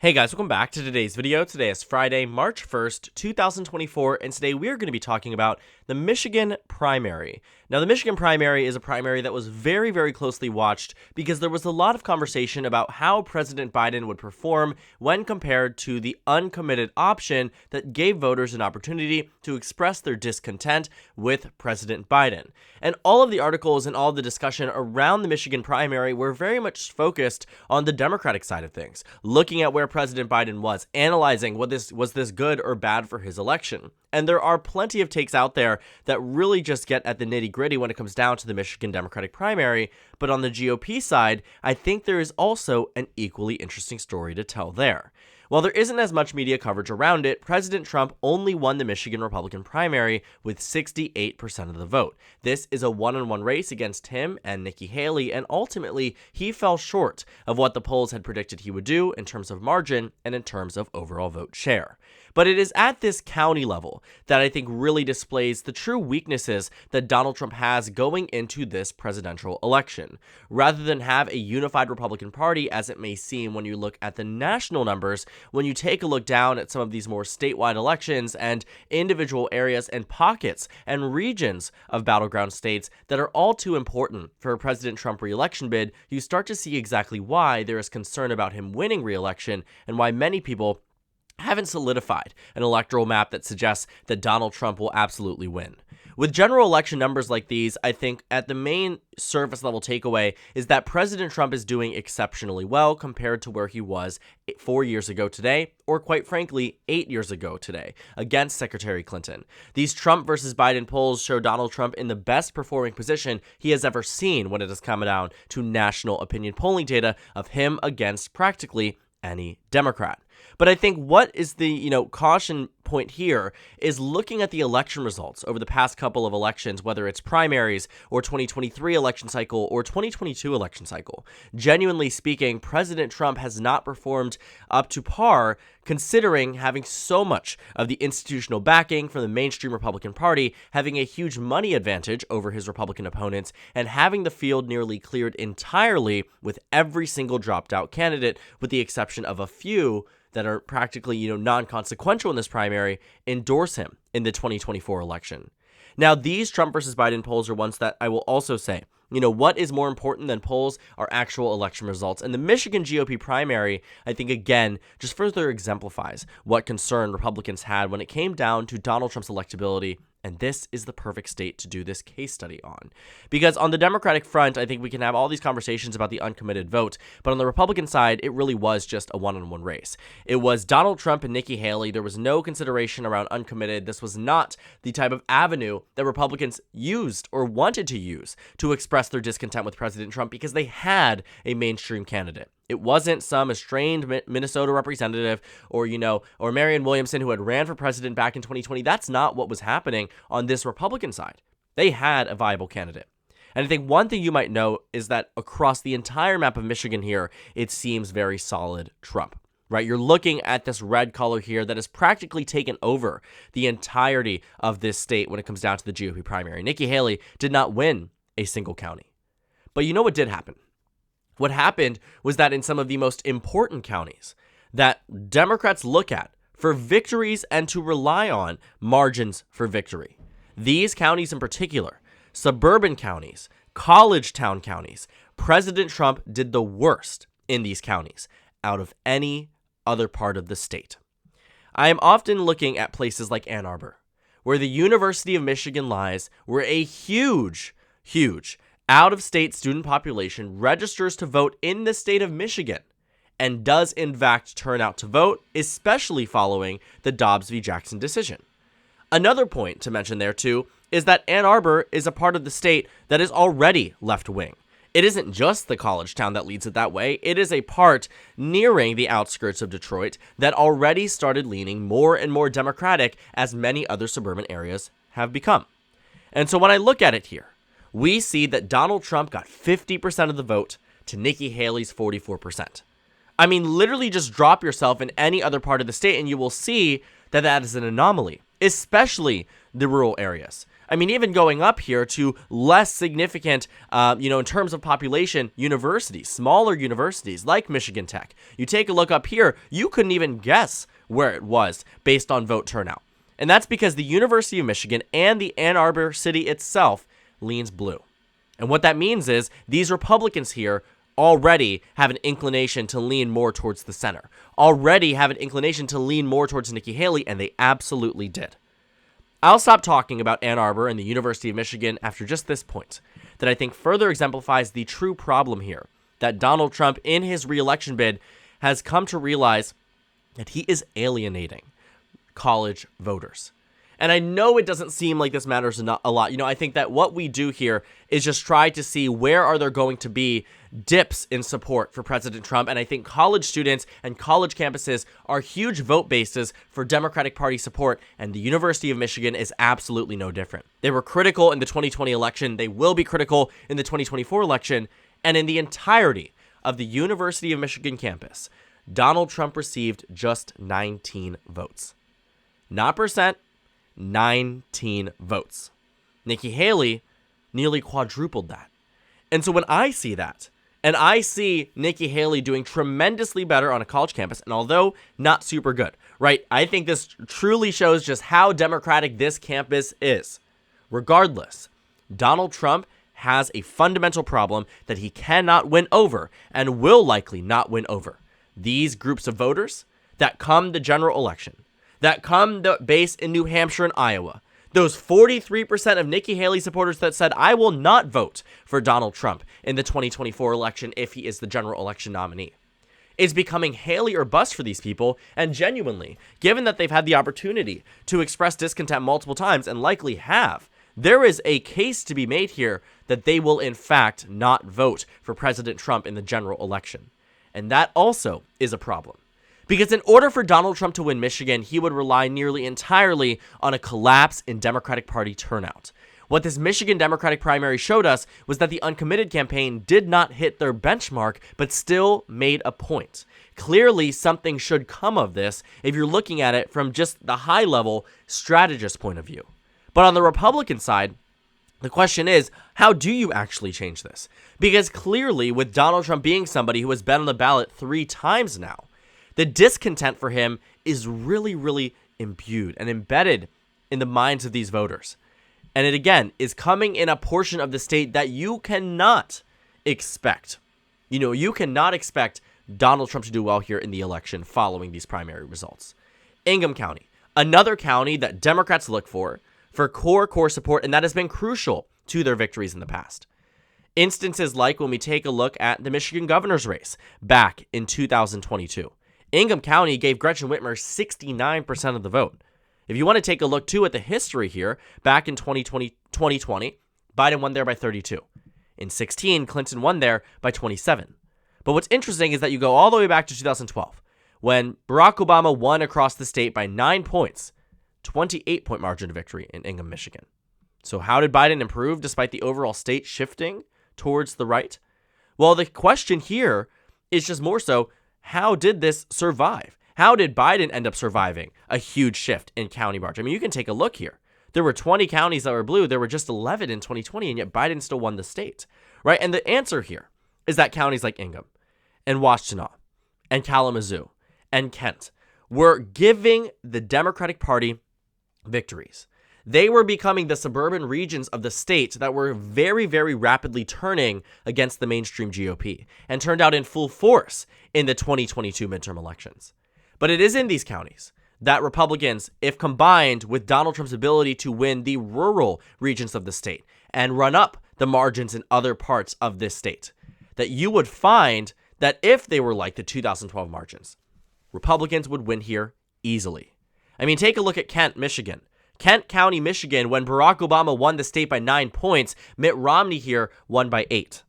Hey guys, welcome back to today's video. Today is Friday, March 1st, 2024, and today we are going to be talking about the Michigan primary. Now, the Michigan primary is a primary that was very, very closely watched because there was a lot of conversation about how President Biden would perform when compared to the uncommitted option that gave voters an opportunity to express their discontent with President Biden. And all of the articles and all of the discussion around the Michigan primary were very much focused on the Democratic side of things, looking at where President Biden was, analyzing was this good or bad for his election. And there are plenty of takes out there that really just get at the nitty-gritty when it comes down to the Michigan Democratic primary. But on the GOP side, I think there is also an equally interesting story to tell there. While there isn't as much media coverage around it, President Trump only won the Michigan Republican primary with 68% of the vote. This is a one-on-one race against him and Nikki Haley, and ultimately, he fell short of what the polls had predicted he would do in terms of margin and in terms of overall vote share. But it is at this county level that I think really displays the true weaknesses that Donald Trump has going into this presidential election. Rather than have a unified Republican Party, as it may seem when you look at the national numbers, when you take a look down at some of these more statewide elections and individual areas and pockets and regions of battleground states that are all too important for a President Trump re-election bid, you start to see exactly why there is concern about him winning re-election and why many people haven't solidified an electoral map that suggests that Donald Trump will absolutely win. With general election numbers like these, I think at the main surface level takeaway is that President Trump is doing exceptionally well compared to where he was 4 years ago today, or quite frankly, 8 years ago today, against Secretary Clinton. These Trump versus Biden polls show Donald Trump in the best performing position he has ever seen when it has come down to national opinion polling data of him against practically any Democrat. But I think what is the, caution point here is looking at the election results over the past couple of elections, whether it's primaries or 2023 election cycle or 2022 election cycle. Genuinely speaking, President Trump has not performed up to par, considering having so much of the institutional backing from the mainstream Republican Party, having a huge money advantage over his Republican opponents, and having the field nearly cleared entirely with every single dropped out candidate, with the exception of a few that are practically, non-consequential in this primary, endorse him in the 2024 election. Now, these Trump versus Biden polls are ones that I will also say, what is more important than polls are actual election results. And the Michigan GOP primary, I think, again, just further exemplifies what concern Republicans had when it came down to Donald Trump's electability. And this is the perfect state to do this case study on. Because on the Democratic front, I think we can have all these conversations about the uncommitted vote, but on the Republican side, it really was just a one-on-one race. It was Donald Trump and Nikki Haley. There was no consideration around uncommitted. This was not the type of avenue that Republicans used or wanted to use to express their discontent with President Trump because they had a mainstream candidate. It wasn't some estranged Minnesota representative or Marianne Williamson who had ran for president back in 2020. That's not what was happening on this Republican side. They had a viable candidate. And I think one thing you might know is that across the entire map of Michigan here, it seems very solid Trump, right? You're looking at this red color here that has practically taken over the entirety of this state when it comes down to the GOP primary. Nikki Haley did not win a single county. But you know what did happen? What happened was that in some of the most important counties that Democrats look at for victories and to rely on margins for victory, these counties in particular, suburban counties, college town counties, President Trump did the worst in these counties out of any other part of the state. I am often looking at places like Ann Arbor, where the University of Michigan lies, where a huge out-of-state student population registers to vote in the state of Michigan and does in fact turn out to vote, especially following the Dobbs v. Jackson decision. Another point to mention there too is that Ann Arbor is a part of the state that is already left-wing. It isn't just the college town that leads it that way. It is a part nearing the outskirts of Detroit that already started leaning more and more Democratic, as many other suburban areas have become. And so when I look at it here, we see that Donald Trump got 50% of the vote to Nikki Haley's 44%. I mean, literally just drop yourself in any other part of the state and you will see that that is an anomaly, especially the rural areas. I mean, even going up here to less significant, in terms of population, universities, smaller universities like Michigan Tech. You take a look up here, you couldn't even guess where it was based on vote turnout. And that's because the University of Michigan and the Ann Arbor city itself leans blue. And what that means is these Republicans here already have an inclination to lean more towards the center, already have an inclination to lean more towards Nikki Haley, and they absolutely did. I'll stop talking about Ann Arbor and the University of Michigan after just this point, that I think further exemplifies the true problem here, that Donald Trump, in his re-election bid, has come to realize that he is alienating college voters. And I know it doesn't seem like this matters a lot. I think that what we do here is just try to see where are there going to be dips in support for President Trump. And I think college students and college campuses are huge vote bases for Democratic Party support. And the University of Michigan is absolutely no different. They were critical in the 2020 election. They will be critical in the 2024 election. And in the entirety of the University of Michigan campus, Donald Trump received just 19 votes. Not percent. 19 votes. Nikki Haley nearly quadrupled that. And so when I see that, and I see Nikki Haley doing tremendously better on a college campus, and although not super good, right, I think this truly shows just how democratic this campus is. Regardless, Donald Trump has a fundamental problem that he cannot win over and will likely not win over. These groups of voters that come the general election, that come the base in New Hampshire and Iowa, those 43% of Nikki Haley supporters that said, I will not vote for Donald Trump in the 2024 election if he is the general election nominee. It's becoming Haley or bust for these people, and genuinely, given that they've had the opportunity to express discontent multiple times and likely have, there is a case to be made here that they will in fact not vote for President Trump in the general election. And that also is a problem. Because in order for Donald Trump to win Michigan, he would rely nearly entirely on a collapse in Democratic Party turnout. What this Michigan Democratic primary showed us was that the uncommitted campaign did not hit their benchmark, but still made a point. Clearly, something should come of this if you're looking at it from just the high-level strategist point of view. But on the Republican side, the question is, how do you actually change this? Because clearly, with Donald Trump being somebody who has been on the ballot 3 times now, the discontent for him is really, really imbued and embedded in the minds of these voters. And it, again, is coming in a portion of the state that you cannot expect. You cannot expect Donald Trump to do well here in the election following these primary results. Ingham County, another county that Democrats look for core support, and that has been crucial to their victories in the past. Instances like when we take a look at the Michigan governor's race back in 2022. Ingham County gave Gretchen Whitmer 69% of the vote. If you want to take a look, too, at the history here, back in 2020, Biden won there by 32. In 16, Clinton won there by 27. But what's interesting is that you go all the way back to 2012, when Barack Obama won across the state by 9 points, 28-point margin of victory in Ingham, Michigan. So how did Biden improve despite the overall state shifting towards the right? Well, the question here is just more so, how did this survive? How did Biden end up surviving a huge shift in county margin? I mean, you can take a look here. There were 20 counties that were blue. There were just 11 in 2020, and yet Biden still won the state, right? And the answer here is that counties like Ingham and Washtenaw and Kalamazoo and Kent were giving the Democratic Party victories. They were becoming the suburban regions of the state that were very, very rapidly turning against the mainstream GOP and turned out in full force in the 2022 midterm elections. But it is in these counties that Republicans, if combined with Donald Trump's ability to win the rural regions of the state and run up the margins in other parts of this state, that you would find that if they were like the 2012 margins, Republicans would win here easily. I mean, take a look at Kent, Michigan. Kent County, Michigan, when Barack Obama won the state by 9 points, Mitt Romney here won by 8.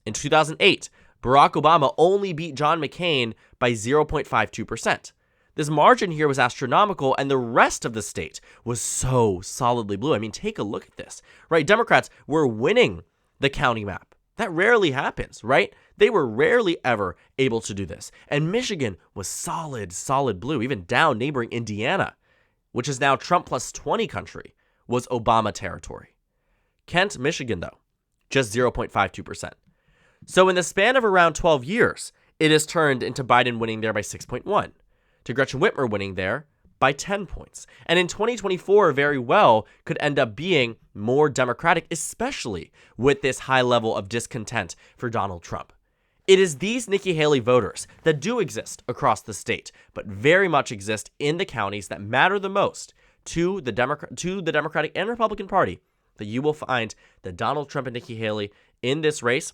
In 2008, Barack Obama only beat John McCain by 0.52%. This margin here was astronomical, and the rest of the state was so solidly blue. I mean, take a look at this, right? Democrats were winning the county map. That rarely happens, right? They were rarely ever able to do this. And Michigan was solid blue, even down neighboring Indiana, which is now Trump plus 20 country, was Obama territory. Kent, Michigan, though, just 0.52%. So in the span of around 12 years, it has turned into Biden winning there by 6.1, to Gretchen Whitmer winning there by 10 points. And in 2024, very well could end up being more Democratic, especially with this high level of discontent for Donald Trump. It is these Nikki Haley voters that do exist across the state, but very much exist in the counties that matter the most to the Democratic and Republican Party, that you will find that Donald Trump and Nikki Haley in this race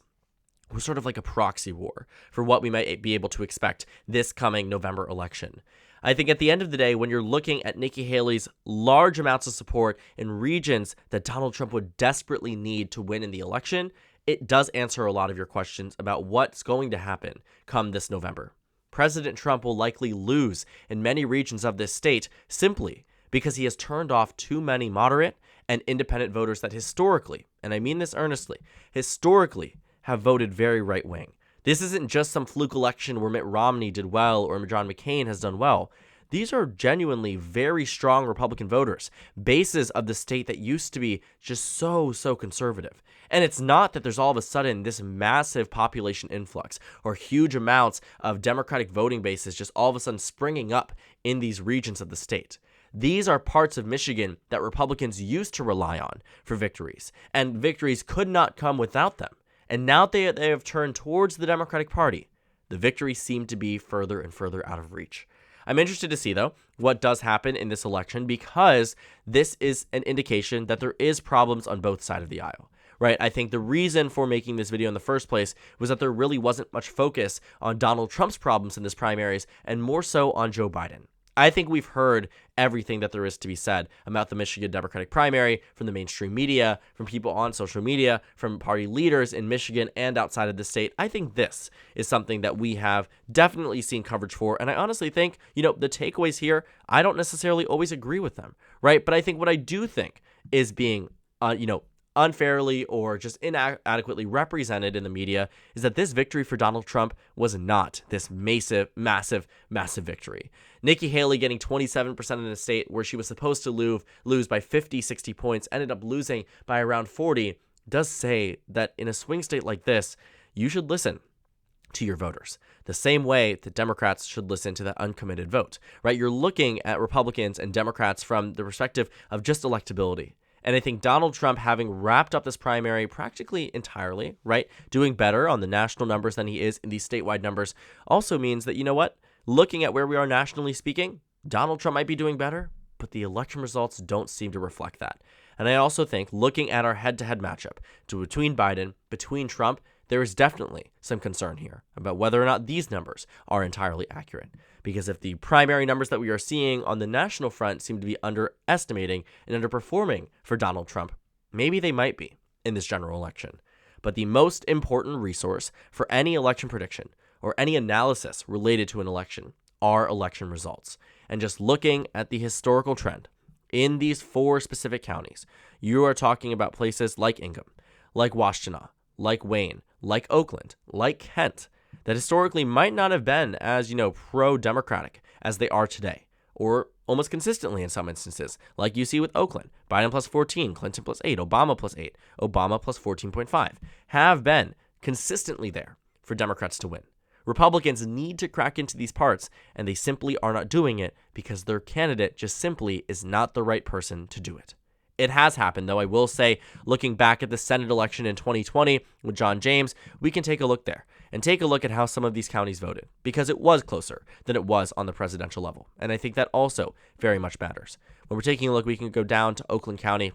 was sort of like a proxy war for what we might be able to expect this coming November election. I think at the end of the day, when you're looking at Nikki Haley's large amounts of support in regions that Donald Trump would desperately need to win in the election, it does answer a lot of your questions about what's going to happen come this November. President Trump will likely lose in many regions of this state simply because he has turned off too many moderate and independent voters that historically, and I mean this earnestly, historically have voted very right-wing. This isn't just some fluke election where Mitt Romney did well or John McCain has done well. These are genuinely very strong Republican voters, bases of the state that used to be just so conservative. And it's not that there's all of a sudden this massive population influx or huge amounts of Democratic voting bases just all of a sudden springing up in these regions of the state. These are parts of Michigan that Republicans used to rely on for victories, and victories could not come without them. And now they have turned towards the Democratic Party. The victories seem to be further and further out of reach. I'm interested to see, though, what does happen in this election, because this is an indication that there is problems on both sides of the aisle, right? I think the reason for making this video in the first place was that there really wasn't much focus on Donald Trump's problems in this primaries and more so on Joe Biden. I think we've heard everything that there is to be said about the Michigan Democratic primary from the mainstream media, from people on social media, from party leaders in Michigan and outside of the state. I think this is something that we have definitely seen coverage for. And I honestly think, the takeaways here, I don't necessarily always agree with them, right? But I think what I do think is being, unfairly or just inadequately represented in the media is that this victory for Donald Trump was not this massive victory. Nikki Haley getting 27% in the state where she was supposed to lose by 50, 60 points, ended up losing by around 40, does say that in a swing state like this, you should listen to your voters, the same way that Democrats should listen to the uncommitted vote, right? You're looking at Republicans and Democrats from the perspective of just electability. And I think Donald Trump, having wrapped up this primary practically entirely, right, doing better on the national numbers than he is in these statewide numbers, also means that, looking at where we are nationally speaking, Donald Trump might be doing better, but the election results don't seem to reflect that. And I also think, looking at our head-to-head matchup between Trump, there is definitely some concern here about whether or not these numbers are entirely accurate. Because if the primary numbers that we are seeing on the national front seem to be underestimating and underperforming for Donald Trump, maybe they might be in this general election. But the most important resource for any election prediction or any analysis related to an election are election results. And just looking at the historical trend in these 4 specific counties, you are talking about places like Ingham, like Washtenaw, like Wayne, like Oakland, like Kent, that historically might not have been as, pro-Democratic as they are today, or almost consistently in some instances, like you see with Oakland, Biden plus 14, Clinton plus 8, Obama plus 8, Obama plus 14.5, have been consistently there for Democrats to win. Republicans need to crack into these parts, and they simply are not doing it because their candidate just simply is not the right person to do it. It has happened, though. I will say, looking back at the Senate election in 2020 with John James, we can take a look there and take a look at how some of these counties voted, because it was closer than it was on the presidential level. And I think that also very much matters. When we're taking a look, we can go down to Oakland County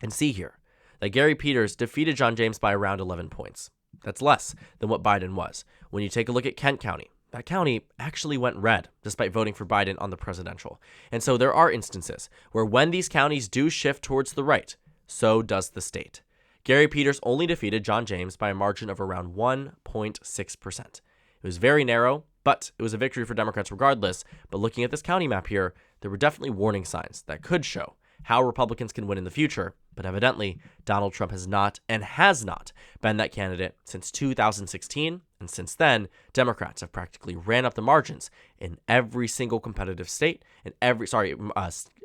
and see here that Gary Peters defeated John James by around 11 points. That's less than what Biden was. When you take a look at Kent County, that county actually went red despite voting for Biden on the presidential. And so there are instances where when these counties do shift towards the right, so does the state. Gary Peters only defeated John James by a margin of around 1.6%. It was very narrow, but it was a victory for Democrats regardless. But looking at this county map here, there were definitely warning signs that could show how Republicans can win in the future, but evidently Donald Trump has not been that candidate since 2016, and since then, Democrats have practically ran up the margins in every single competitive state, in every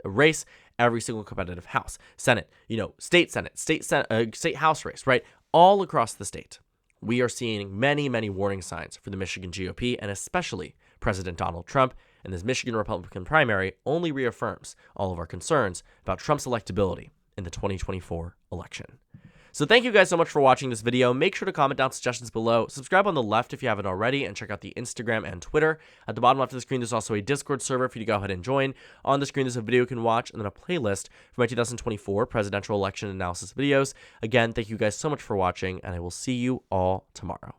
race, every single competitive House, Senate, state Senate, state House race, right? All across the state, we are seeing many, many warning signs for the Michigan GOP and especially President Donald Trump. And this Michigan Republican primary only reaffirms all of our concerns about Trump's electability in the 2024 election. So thank you guys so much for watching this video. Make sure to comment down suggestions below. Subscribe on the left if you haven't already, and check out the Instagram and Twitter. At the bottom left of the screen, there's also a Discord server for you to go ahead and join. On the screen, there's a video you can watch, and then a playlist for my 2024 presidential election analysis videos. Again, thank you guys so much for watching, and I will see you all tomorrow.